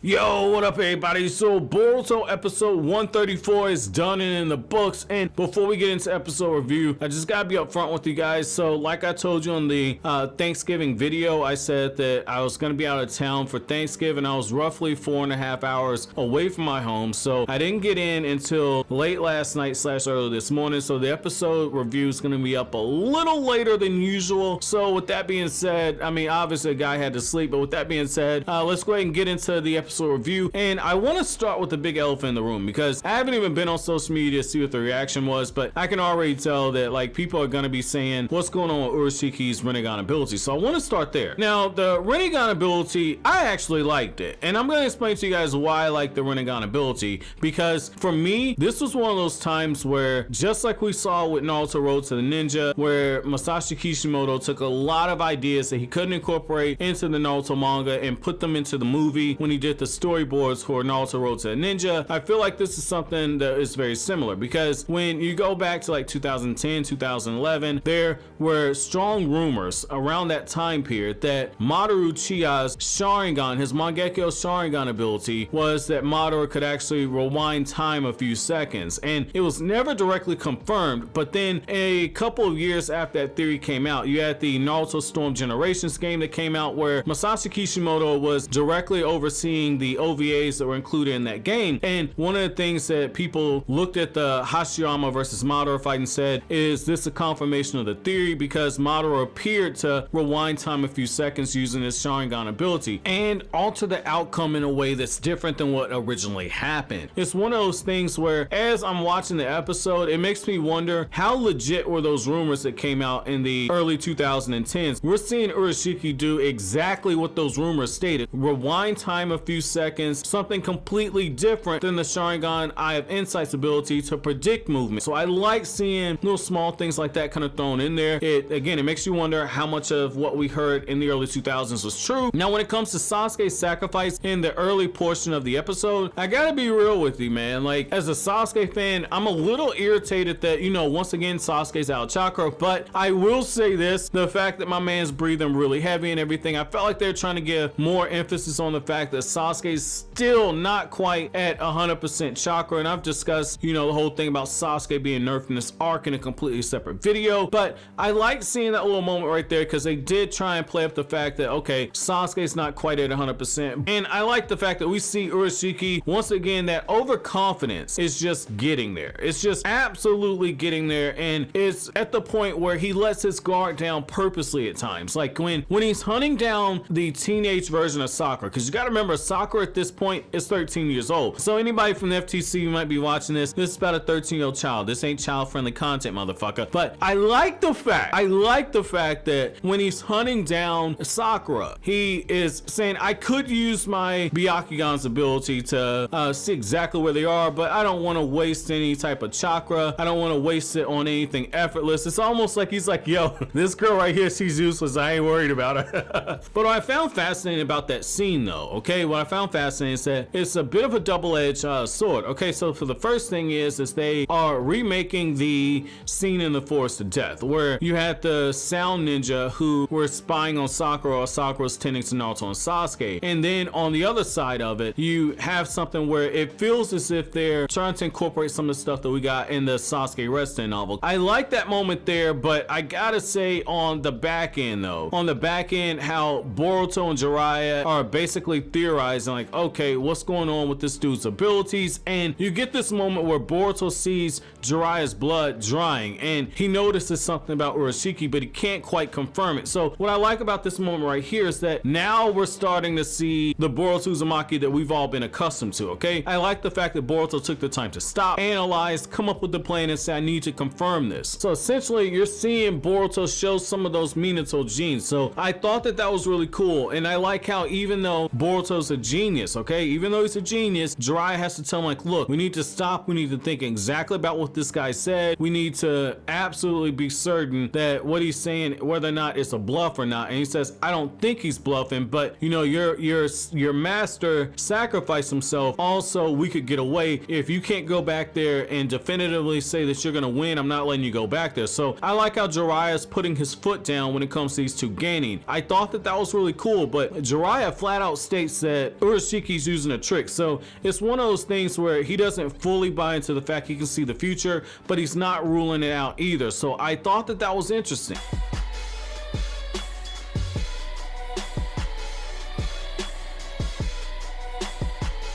Yo, what up everybody? So Boruto episode 134 is done and in the books, and before we get into episode review, I just gotta be upfront with you guys. So like I told you on the Thanksgiving video, I said that I was gonna be out of town for Thanksgiving. I was roughly 4.5 hours away from my home, so I didn't get in until late last night / early this morning. So the episode review is gonna be up a little later than usual. So with that being said, I mean obviously a guy had to sleep, but with that being said, let's go ahead and get into the episode review. And I want to start with the big elephant in the room, because I haven't even been on social media to see what the reaction was, but I can already tell that like people are going to be saying what's going on with Urashiki's Rinnegan ability. So I want to start there. Now the Rinnegan ability, I actually liked it, and I'm going to explain to you guys why I like the Rinnegan ability, because for me this was one of those times where, just like we saw with Naruto Road to the Ninja, where Masashi Kishimoto took a lot of ideas that he couldn't incorporate into the Naruto manga and put them into the movie when he did the storyboards for Naruto Road to the Ninja. I feel like this is something that is very similar, because when you go back to like 2010, 2011, there were strong rumors around that time period that Madoru Uchiha's Sharingan, his Mangekyo Sharingan ability, was that Madara could actually rewind time a few seconds, and it was never directly confirmed. But then a couple of years after that theory came out, you had the Naruto Storm Generations game that came out, where Masashi Kishimoto was directly overseeing the OVAs that were included in that game. And one of the things that people looked at the Hashirama versus Madara fight and said, is this a confirmation of the theory? Because Madara appeared to rewind time a few seconds using his Sharingan ability and alter the outcome in a way that's different than what originally happened. It's one of those things where, as I'm watching the episode, it makes me wonder how legit were those rumors that came out in the early 2010s. We're seeing Urashiki do exactly what those rumors stated: rewind time a few seconds, something completely different than the Sharingan Eye of Insight's ability to predict movement. So I like seeing little small things like that kind of thrown in there. It makes you wonder how much of what we heard in the early 2000s was true. Now when it comes to Sasuke's sacrifice in the early portion of the episode, I gotta be real with you, man. Like, as a Sasuke fan, I'm a little irritated that, you know, once again Sasuke's out of chakra, but I will say this: the fact that my man's breathing really heavy and everything, I felt like they're trying to give more emphasis on the fact that Sasuke's still not quite at 100% chakra. And I've discussed, you know, the whole thing about Sasuke being nerfed in this arc in a completely separate video, but I like seeing that little moment right there, because they did try and play up the fact that, okay, Sasuke's not quite at 100%. And I like the fact that we see Urashiki once again, that overconfidence is just getting there. It's just absolutely getting there, and it's at the point where he lets his guard down purposely at times, like when he's hunting down the teenage version of Sakura, because you got to remember Sakura at this point is 13 years old. So anybody from the FTC who might be watching this is about a 13-year-old child. This ain't child-friendly content, motherfucker. But I like the fact that when he's hunting down Sakura, he is saying, I could use my Byakugan's ability to see exactly where they are, but I don't want to waste any type of chakra. I don't want to waste it on anything effortless. It's almost like he's like, yo, this girl right here, she's useless. I ain't worried about her. But what I found fascinating about that scene though, okay, what I found fascinating is that it's a bit of a double-edged sword. Okay, so for the first thing is they are remaking the scene in the Forest of Death, where you had the sound ninja who were spying on Sakura, or Sakura's tending to Naruto and Sasuke. And then on the other side of it, you have something where it feels as if they're trying to incorporate some of the stuff that we got in the Sasuke Reston novel. I like that moment there, but I gotta say, on the back end though, how Boruto and Jiraiya are basically theorizing like, okay, what's going on with this dude's abilities? And you get this moment where Boruto sees Jiraiya's blood drying, and he notices something about Urashiki, but he can't quite confirm it. So what I like about this moment right here is that now we're starting to see the Boruto Uzumaki that we've all been accustomed to, okay? I like the fact that Boruto took the time to stop, analyze, come up with the plan, and say, I need to confirm this. So essentially, you're seeing Boruto show some of those Minato genes. So I thought that was really cool, and I like how even though Boruto's a genius, okay, even though he's a genius, Jiraiya has to tell him like, look, we need to stop, we need to think exactly about what this guy said, we need to absolutely be certain that what he's saying, whether or not it's a bluff or not. And he says, I don't think he's bluffing, but you know, your master sacrificed himself, also we could get away. If you can't go back there and definitively say that you're gonna win, I'm not letting you go back there. So I like how Jiraiya's putting his foot down when it comes to these two gaining. I thought that was really cool, but Jiraiya flat out states that that Urashiki's using a trick. So it's one of those things where he doesn't fully buy into the fact he can see the future, but he's not ruling it out either. So I thought that was interesting.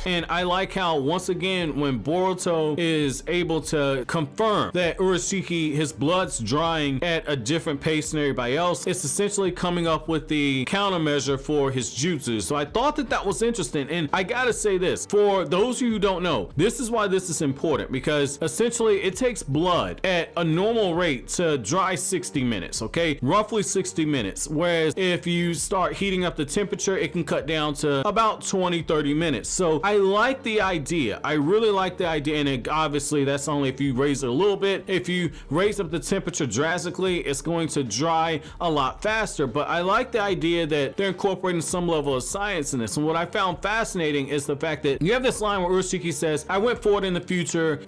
And I like how, once again, when Boruto is able to confirm that Urashiki, his blood's drying at a different pace than everybody else, it's essentially coming up with the countermeasure for his jutsu. So I thought that was interesting. And I gotta say this, for those of you who don't know, this is why this is important, because essentially it takes blood at a normal rate to dry 60 minutes, okay? Roughly 60 minutes. Whereas if you start heating up the temperature, it can cut down to about 20-30 minutes. So I like the idea. I really like the idea, and obviously that's only if you raise it a little bit. If you raise up the temperature drastically, it's going to dry a lot faster. But I like the idea that they're incorporating some level of science in this. And what I found fascinating is the fact that you have this line where Urashiki says, I went forward in the future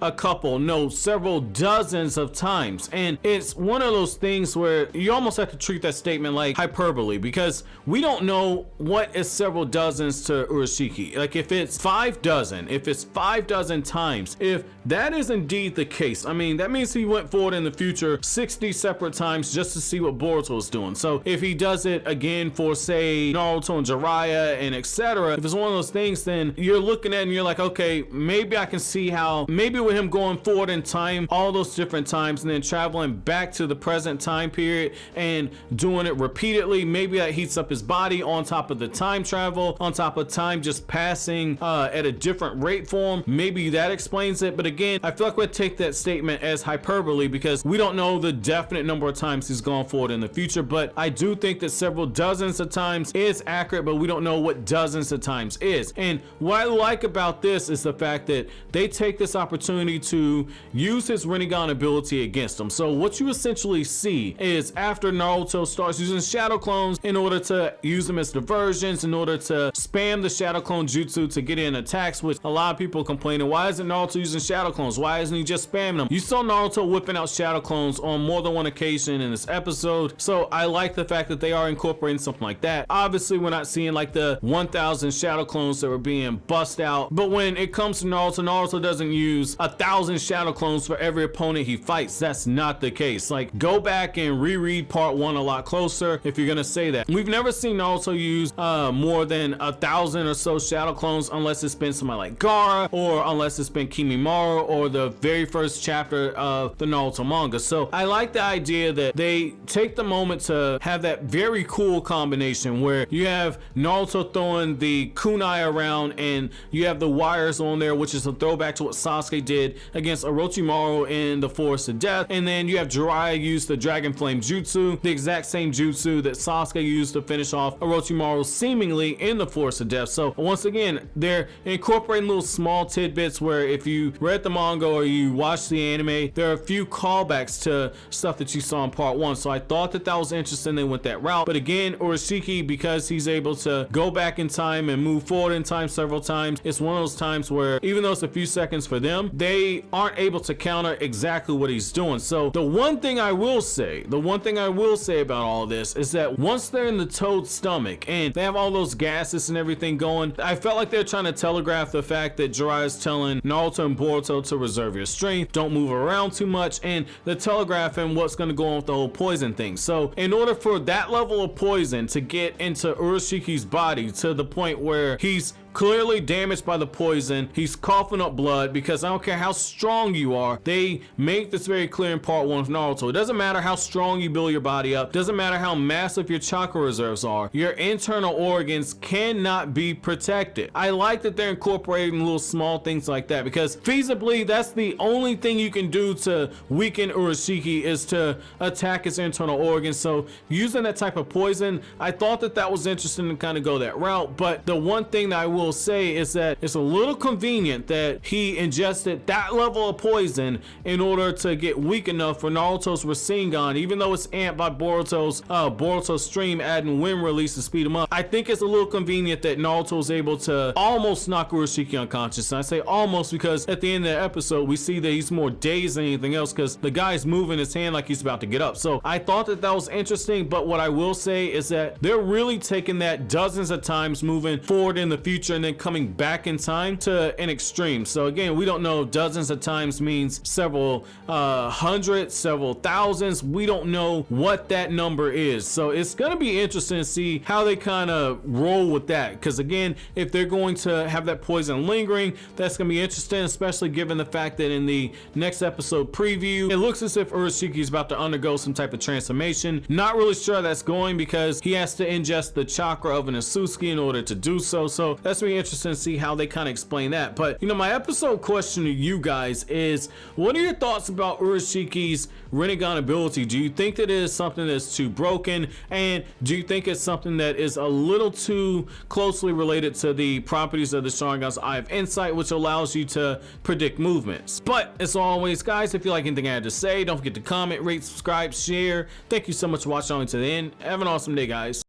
several dozens of times. And it's one of those things where you almost have to treat that statement like hyperbole, because we don't know what is several dozens to Urashiki. Like, if it's 5 dozen, if it's 5 dozen times, if that is indeed the case, I mean, that means he went forward in the future 60 separate times just to see what Boruto is doing. So if he does it again for, say, Naruto and Jiraiya and etc., if it's one of those things, then you're looking at it and you're like, okay, maybe I can see how, maybe with him going forward in time all those different times and then traveling back to the present time period and doing it repeatedly, maybe that heats up his body on top of the time travel, on top of time just passing at a different rate for him. Maybe that explains it. But again, I feel like we'd take that statement as hyperbole, because we don't know the definite number of times he's gone forward in the future. But I do think that several dozens of times is accurate, but we don't know what dozens of times is. And what I like about this is the fact that they take this opportunity to use his Rinnegan ability against him. So what you essentially see is, after Naruto starts using shadow clones in order to use them as diversions, in order to spam the shadow clone jutsu to get in attacks, which a lot of people complaining, why isn't Naruto using shadow clones? Why isn't he just spamming them? You saw Naruto whipping out shadow clones on more than one occasion in this episode. So I like the fact that they are incorporating something like that. Obviously, we're not seeing like the 1,000 shadow clones that were being bust out. But when it comes to Naruto, Naruto doesn't use 1,000 shadow clones for every opponent he fights. That's not the case. Like, go back and reread part 1 a lot closer if you're gonna say that. We've never seen Naruto use more than 1,000 or so shadow clones, unless it's been somebody like Gaara, or unless it's been Kimimaro, or the very first chapter of the Naruto manga. So I like the idea that they take the moment to have that very cool combination where you have Naruto throwing the kunai around and you have the wires on there, which is a throwback to what Sasuke did against Orochimaru in the Forest of Death. And then you have Jiraiya use the Dragon Flame Jutsu, the exact same jutsu that Sasuke used to finish off Orochimaru seemingly in the Forest of Death. So once again, they're incorporating little small tidbits where, if you read the manga or you watch the anime, there are a few callbacks to stuff that you saw in part 1. So I thought that was interesting they went that route. But again, Urashiki, because he's able to go back in time and move forward in time several times, it's one of those times where, even though it's a few seconds for them, they aren't able to counter exactly what he's doing. So the one thing I will say about all this is that once they're in the Toad's stomach and they have all those gases and everything going, I felt like they're trying to telegraph the fact that Jiraiya's telling Naruto and Boruto to reserve your strength, don't move around too much, and they're telegraphing what's going to go on with the whole poison thing. So in order for that level of poison to get into Urashiki's body to the point where he's clearly damaged by the poison, he's coughing up blood, because I don't care how strong you are, they make this very clear in part 1 of Naruto. It doesn't matter how strong you build your body up, doesn't matter how massive your chakra reserves are, your internal organs cannot be protected. I like that they're incorporating little small things like that, because feasibly that's the only thing you can do to weaken Urashiki, is to attack his internal organs. So using that type of poison, I thought that was interesting to kind of go that route. But the one thing that I will say is that it's a little convenient that he ingested that level of poison in order to get weak enough for Naruto's Rasengan, even though it's amped by Boruto's stream adding wind release to speed him up. I think it's a little convenient that Naruto's able to almost knock Urashiki unconscious. And I say almost because at the end of the episode we see that he's more dazed than anything else, because the guy's moving his hand like he's about to get up. So I thought that was interesting. But what I will say is that they're really taking that dozens of times moving forward in the future future and then coming back in time to an extreme. So again, we don't know, dozens of times means several hundreds, several thousands. We don't know what that number is. So it's going to be interesting to see how they kind of roll with that. Because again, if they're going to have that poison lingering, that's going to be interesting, especially given the fact that in the next episode preview, it looks as if Urashiki is about to undergo some type of transformation. Not really sure that's going because he has to ingest the chakra of an Sasuke in order to do so. So that's going to be interesting to see how they kind of explain that. But you know, my episode question to you guys is, what are your thoughts about Urashiki's Rinnegan ability? Do you think that it is something that's too broken, and do you think it's something that is a little too closely related to the properties of the Sharingan's Eye of Insight, which allows you to predict movements? But as always, guys, if you like anything I had to say, don't forget to comment, rate, subscribe, share. Thank you so much for watching all the way to the end. Have an awesome day, guys.